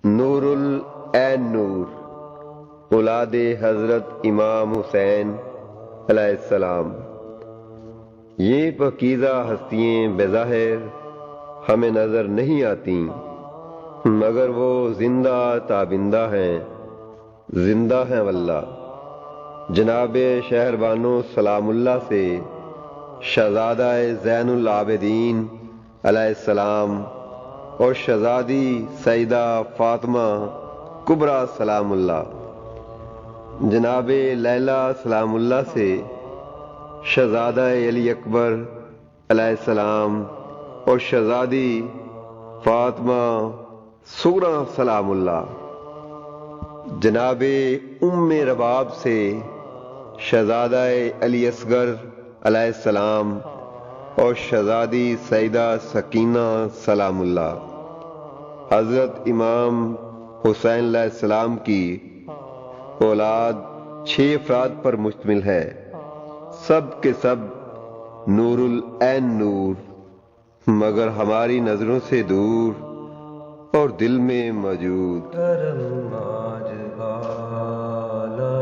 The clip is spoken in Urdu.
نور العین نور، اولاد حضرت امام حسین علیہ السلام۔ یہ پاکیزہ ہستیاں بظاہر ہمیں نظر نہیں آتی، مگر وہ زندہ تابندہ ہیں، زندہ ہیں واللہ۔ جناب شہر بانو سلام اللہ سے شہزادہ زین العابدین علیہ السلام اور شہزادی سیدہ فاطمہ کبریٰ سلام اللہ، جناب لیلی سلام اللہ سے شہزادہ علی اکبر علیہ السلام اور شہزادی فاطمہ صغریٰ سلام اللہ، جناب ام رباب سے شہزادہ علی اصغر علیہ السلام اور شہزادی سیدہ سکینہ سلام اللہ۔ حضرت امام حسین علیہ السلام کی اولاد 6 افراد پر مشتمل ہے، سب کے سب نور العین نور، مگر ہماری نظروں سے دور اور دل میں موجود۔ کرم آج بالائے